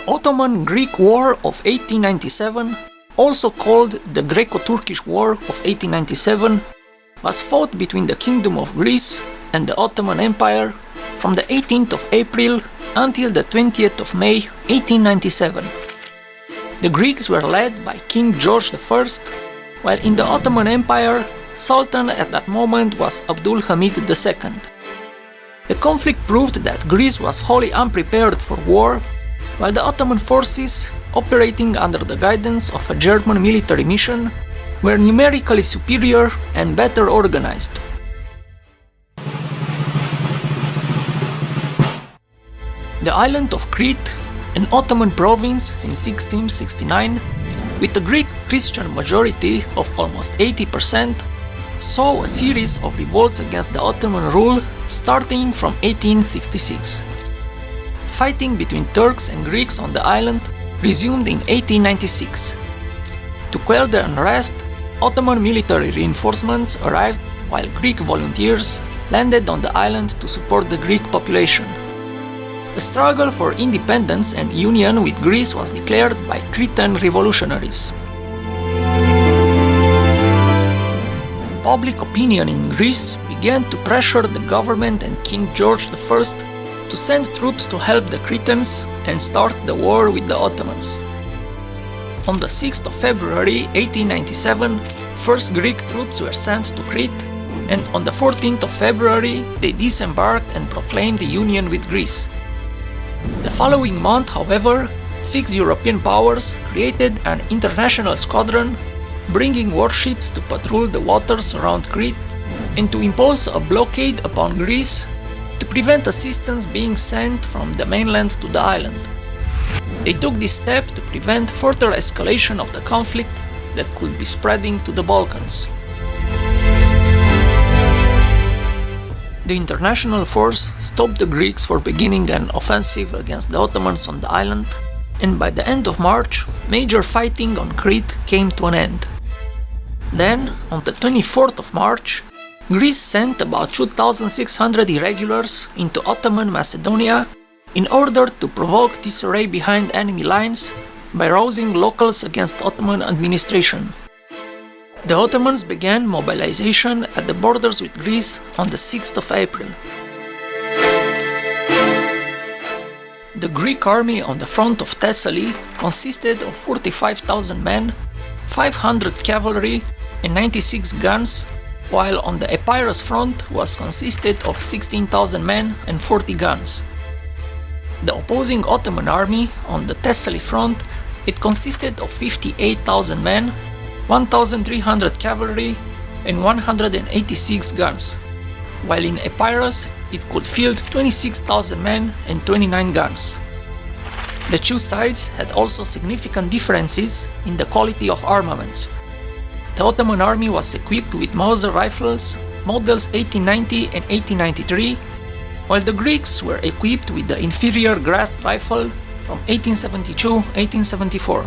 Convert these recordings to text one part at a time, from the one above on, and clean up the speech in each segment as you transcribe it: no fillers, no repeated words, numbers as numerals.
Ottoman-Greek War of 1897, also called the Greco-Turkish War of 1897, was fought between the Kingdom of Greece and the Ottoman Empire from the 18th of April until the 20th of May 1897. The Greeks were led by King George I, while in the Ottoman Empire, Sultan at that moment was Abdul Hamid II. The conflict proved that Greece was wholly unprepared for war, while the Ottoman forces, operating under the guidance of a German military mission, were numerically superior and better organized. The island of Crete, an Ottoman province since 1669, with a Greek Christian majority of almost 80%, saw a series of revolts against the Ottoman rule starting from 1866. Fighting between Turks and Greeks on the island resumed in 1896. To quell the unrest, Ottoman military reinforcements arrived while Greek volunteers landed on the island to support the Greek population. The struggle for independence and union with Greece was declared by Cretan revolutionaries. Public opinion in Greece began to pressure the government and King George I to send troops to help the Cretans and start the war with the Ottomans. On the 6th of February 1897, first Greek troops were sent to Crete, and on the 14th of February they disembarked and proclaimed the union with Greece. The following month, however, 6 European powers created an international squadron, bringing warships to patrol the waters around Crete and to impose a blockade upon Greece to prevent assistance being sent from the mainland to the island. They took this step to prevent further escalation of the conflict that could be spreading to the Balkans. The international force stopped the Greeks from beginning an offensive against the Ottomans on the island, and by the end of March, major fighting on Crete came to an end. Then, on the 24th of March, Greece sent about 2,600 irregulars into Ottoman Macedonia in order to provoke disarray behind enemy lines by rousing locals against Ottoman administration. The Ottomans began mobilization at the borders with Greece on the 6th of April. The Greek army on the front of Thessaly consisted of 45,000 men, 500 cavalry and 96 guns, while on the Epirus front was consisted of 16,000 men and 40 guns. The opposing Ottoman army on the Thessaly front, it consisted of 58,000 men, 1,300 cavalry and 186 guns, while in Epirus it could field 26,000 men and 29 guns. The two sides had also significant differences in the quality of armaments. The Ottoman army was equipped with Mauser rifles, models 1890 and 1893, while the Greeks were equipped with the inferior Grad rifle from 1872-1874.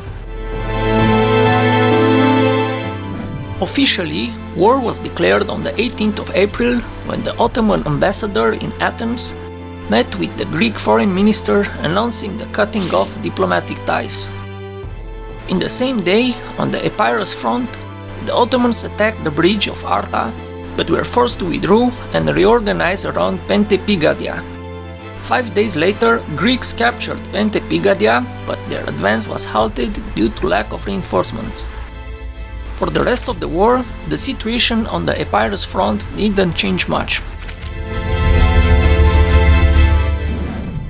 Officially, war was declared on the 18th of April when the Ottoman ambassador in Athens met with the Greek foreign minister announcing the cutting off diplomatic ties. In the same day, on the Epirus front, the Ottomans attacked the bridge of Arta, but were forced to withdraw and reorganize around Pentepigadia. 5 days later, Greeks captured Pentepigadia, but their advance was halted due to lack of reinforcements. For the rest of the war, the situation on the Epirus front didn't change much.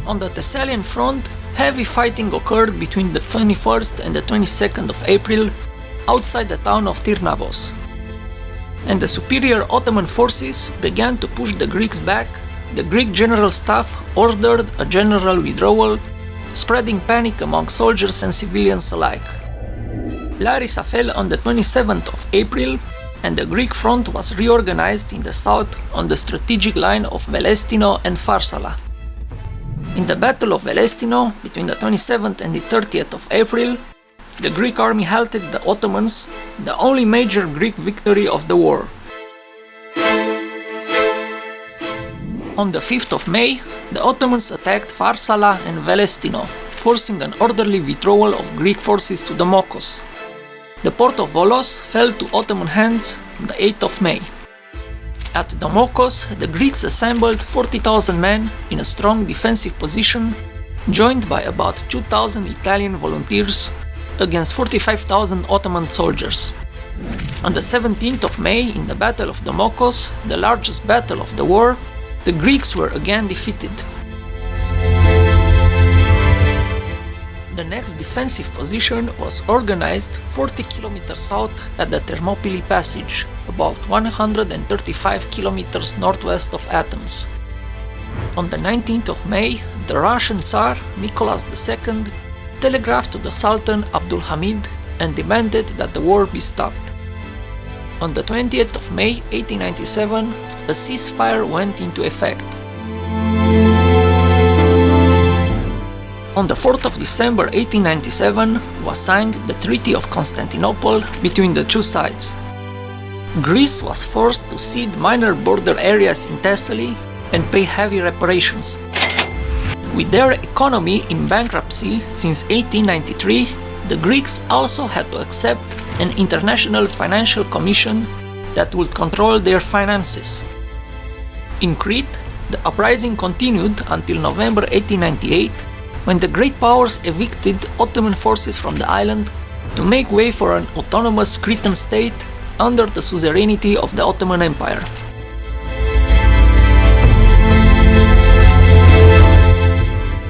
On the Thessalian front, heavy fighting occurred between the 21st and the 22nd of April outside the town of Tyrnavos. And the superior Ottoman forces began to push the Greeks back. The Greek general staff ordered a general withdrawal, spreading panic among soldiers and civilians alike. Larissa fell on the 27th of April, and the Greek front was reorganized in the south on the strategic line of Velestino and Pharsala. In the Battle of Velestino, between the 27th and the 30th of April, the Greek army halted the Ottomans, the only major Greek victory of the war. On the 5th of May, the Ottomans attacked Pharsala and Velestino, forcing an orderly withdrawal of Greek forces to Domokos. The port of Volos fell to Ottoman hands on the 8th of May. At Domokos, the Greeks assembled 40,000 men in a strong defensive position, joined by about 2,000 Italian volunteers against 45,000 Ottoman soldiers. On the 17th of May, in the Battle of Domokos, the largest battle of the war, the Greeks were again defeated. The next defensive position was organized 40 kilometers south at the Thermopylae Passage, about 135 kilometers northwest of Athens. On the 19th of May, the Russian Tsar Nicholas II telegraphed to the Sultan Abdulhamid and demanded that the war be stopped. On the 20th of May 1897, a ceasefire went into effect. On the 4th of December 1897 was signed the Treaty of Constantinople between the two sides. Greece was forced to cede minor border areas in Thessaly and pay heavy reparations. With their economy in bankruptcy since 1893, the Greeks also had to accept an international financial commission that would control their finances. In Crete, the uprising continued until November 1898, when the great powers evicted Ottoman forces from the island to make way for an autonomous Cretan state under the suzerainty of the Ottoman Empire.